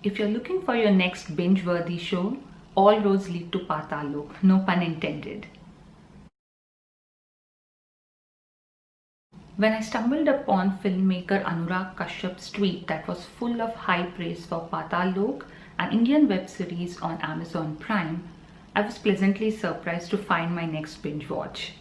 If you're looking for your next binge-worthy show, all roads lead to Patal Lok, no pun intended. When I stumbled upon filmmaker Anurag Kashyap's tweet that was full of high praise for Patal Lok, an Indian web series on Amazon Prime, I was pleasantly surprised to find my next binge watch.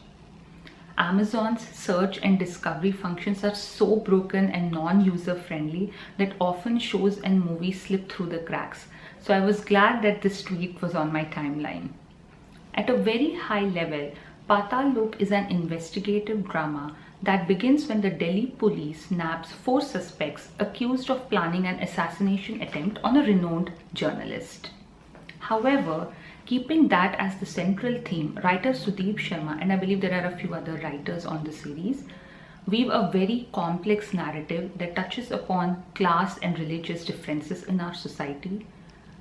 Amazon's search and discovery functions are so broken and non-user friendly that often shows and movies slip through the cracks. So I was glad that this tweet was on my timeline. At a very high level, Patal Lok is an investigative drama that begins when the Delhi police nabs 4 suspects accused of planning an assassination attempt on a renowned journalist. However, keeping that as the central theme, writer Sudeep Sharma, and I believe there are a few other writers on the series, weave a very complex narrative that touches upon class and religious differences in our society.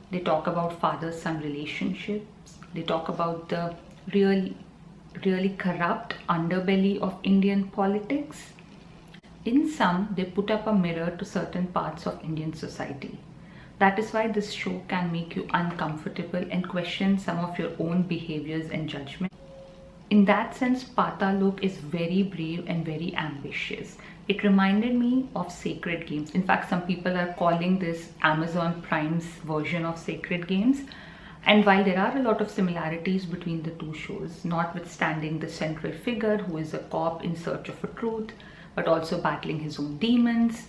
They talk about father-son relationships. They talk about the really corrupt underbelly of Indian politics. In sum, they put up a mirror to certain parts of Indian society. That is why this show can make you uncomfortable and question some of your own behaviors and judgment. In that sense, Patal Lok is very brave and very ambitious. It reminded me of Sacred Games. In fact, some people are calling this Amazon Prime's version of Sacred Games. And while there are a lot of similarities between the two shows, notwithstanding the central figure who is a cop in search of a truth, but also battling his own demons,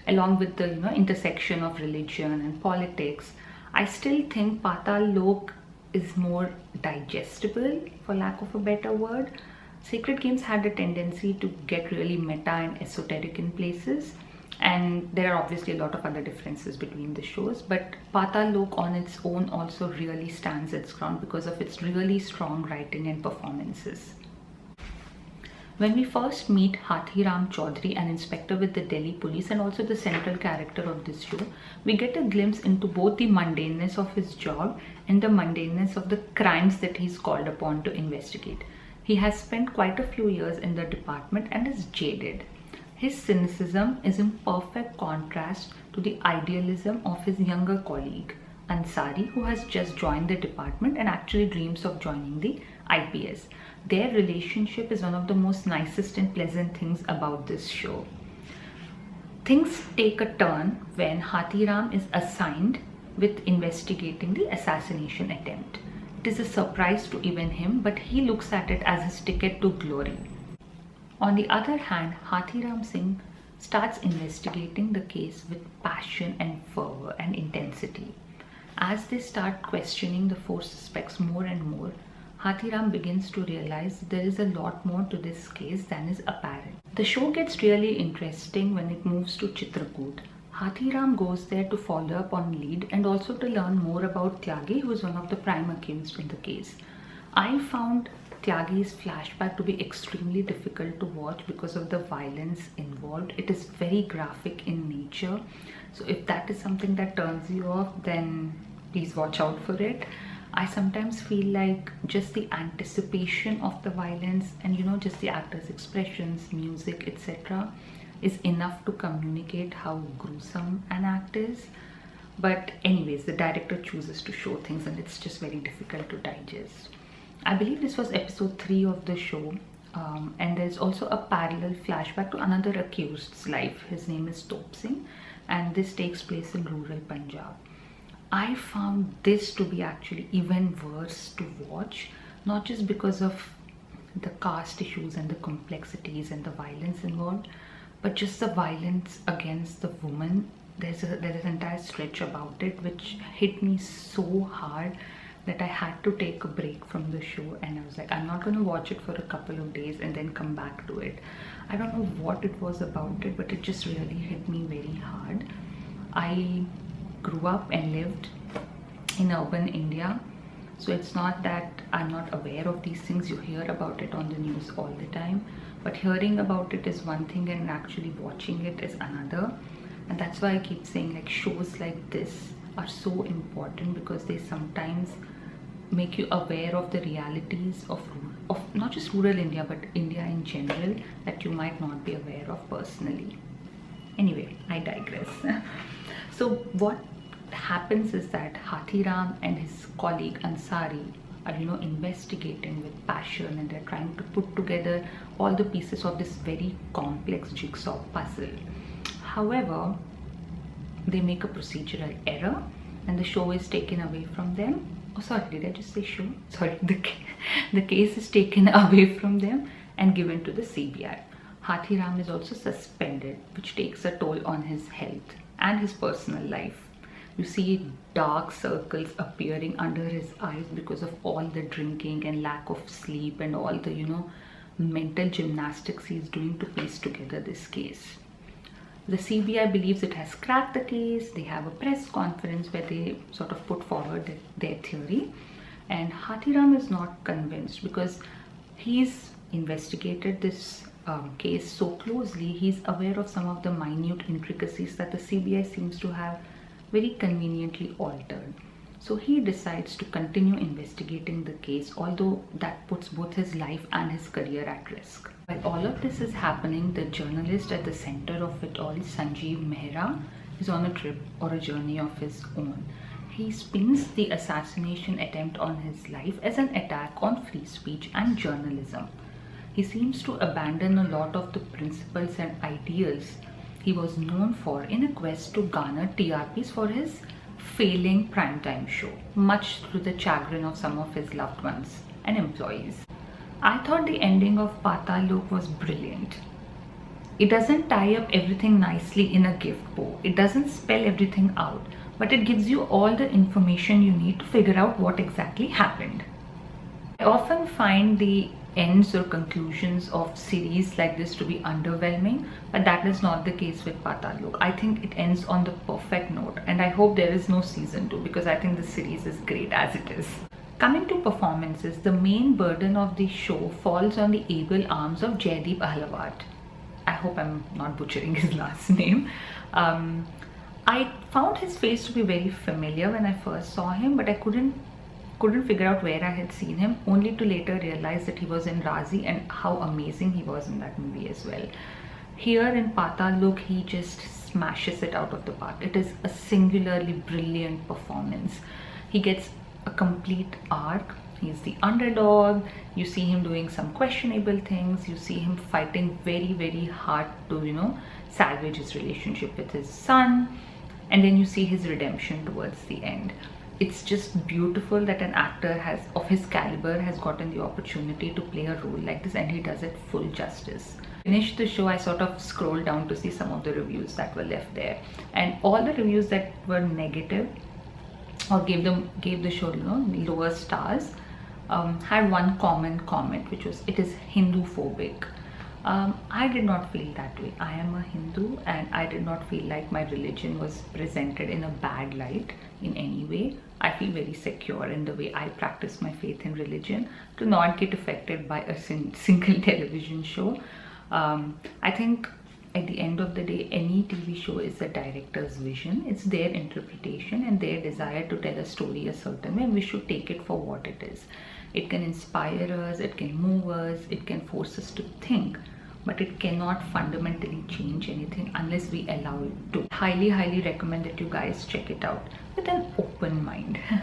along with the intersection of religion and politics, I still think Patal Lok is more digestible, for lack of a better word. Sacred Games had a tendency to get really meta and esoteric in places, and there are obviously a lot of other differences between the shows, but Patal Lok on its own also really stands its ground because of its really strong writing and performances. When we first meet Hathiram Chaudhary, an inspector with the Delhi police and also the central character of this show, we get a glimpse into both the mundaneness of his job and the mundaneness of the crimes that he's called upon to investigate. He has spent quite a few years in the department and is jaded. His cynicism is in perfect contrast to the idealism of his younger colleague, Ansari, who has just joined the department and actually dreams of joining the IPS. Their relationship is one of the most nicest and pleasant things about this show. Things take a turn when Hathiram is assigned with investigating the assassination attempt. It is a surprise to even him, but he looks at it as his ticket to glory. On the other hand, Hathiram Singh starts investigating the case with passion and fervor and intensity. As they start questioning the 4 suspects more and more, Hathiram begins to realize there is a lot more to this case than is apparent. The show gets really interesting when it moves to Chitrakoot. Hathiram goes there to follow up on lead and also to learn more about Tyagi, who is one of the prime accused in the case. I found Tyagi's flashback to be extremely difficult to watch because of the violence involved. It is very graphic in nature. So if that is something that turns you off, then please watch out for it. I sometimes feel like just the anticipation of the violence and just the actors' expressions, music, etc. is enough to communicate how gruesome an act is. But anyways, the director chooses to show things and it's just very difficult to digest. I believe this was episode 3 of the show, and there's also a parallel flashback to another accused's life. His name is Top Singh, and this takes place in rural Punjab. I found this to be actually even worse to watch, not just because of the caste issues and the complexities and the violence involved, but just the violence against the woman. There's an entire stretch about it which hit me so hard that I had to take a break from the show, and I was like, I'm not going to watch it for a couple of days and then come back to it. I don't know what it was about it, but it just really hit me very hard. I grew up and lived in urban India, so it's not that I'm not aware of these things. You hear about it on the news all the time, but hearing about it is one thing and actually watching it is another. And that's why I keep saying, like, shows like this are so important because they sometimes make you aware of the realities of not just rural India but India in general that you might not be aware of personally. Anyway, I digress. So what happens is that Hathiram and his colleague Ansari are, investigating with passion, and they're trying to put together all the pieces of this very complex jigsaw puzzle. However, they make a procedural error and the show is taken away from them. Oh, sorry, did I just say show? Sorry, the case is taken away from them and given to the CBI. Hathiram is also suspended, which takes a toll on his health and his personal life. You see dark circles appearing under his eyes because of all the drinking and lack of sleep and all the, mental gymnastics he's doing to piece together this case. The CBI believes it has cracked the case. They have a press conference where they sort of put forward their theory. And Hathiram is not convinced because he's investigated this case so closely. He's aware of some of the minute intricacies that the CBI seems to have very conveniently altered. So he decides to continue investigating the case, although that puts both his life and his career at risk. While all of this is happening, the journalist at the center of it all, Sanjeev Mehra, is on a trip or a journey of his own. He spins the assassination attempt on his life as an attack on free speech and journalism. He seems to abandon a lot of the principles and ideals he was known for in a quest to garner TRPs for his failing primetime show, much to the chagrin of some of his loved ones and employees. I thought the ending of Paatal Lok was brilliant. It doesn't tie up everything nicely in a gift bow. It doesn't spell everything out, but it gives you all the information you need to figure out what exactly happened. I often find the ends or conclusions of series like this to be underwhelming, but that is not the case with Paatal Lok. I think it ends on the perfect note, and I hope there is no season 2 because I think the series is great as it is. Coming to performances, the main burden of the show falls on the able arms of Jaideep Ahlawat. I hope I'm not butchering his last name. I found his face to be very familiar when I first saw him, but I couldn't figure out where I had seen him, only to later realize that he was in Razi and how amazing he was in that movie as well. Here in Paatal Lok, he just smashes it out of the park. It is a singularly brilliant performance. He gets a complete arc. He's the underdog. You see him doing some questionable things. You see him fighting very, very hard to, salvage his relationship with his son. And then you see his redemption towards the end. It's just beautiful that an actor of his caliber has gotten the opportunity to play a role like this, and he does it full justice. Finished the show, I sort of scrolled down to see some of the reviews that were left there, and all the reviews that were negative or gave the show lower stars had one common comment, which was it is Hindu phobic. I did not feel that way. I am a Hindu and I did not feel like my religion was presented in a bad light in any way. I feel very secure in the way I practice my faith in religion to not get affected by a single television show. I think at the end of the day, any TV show is the director's vision. It's their interpretation and their desire to tell a story a certain way, and we should take it for what it is. It can inspire us, it can move us, it can force us to think, but it cannot fundamentally change anything unless we allow it to. Highly recommend that you guys check it out with an open mind.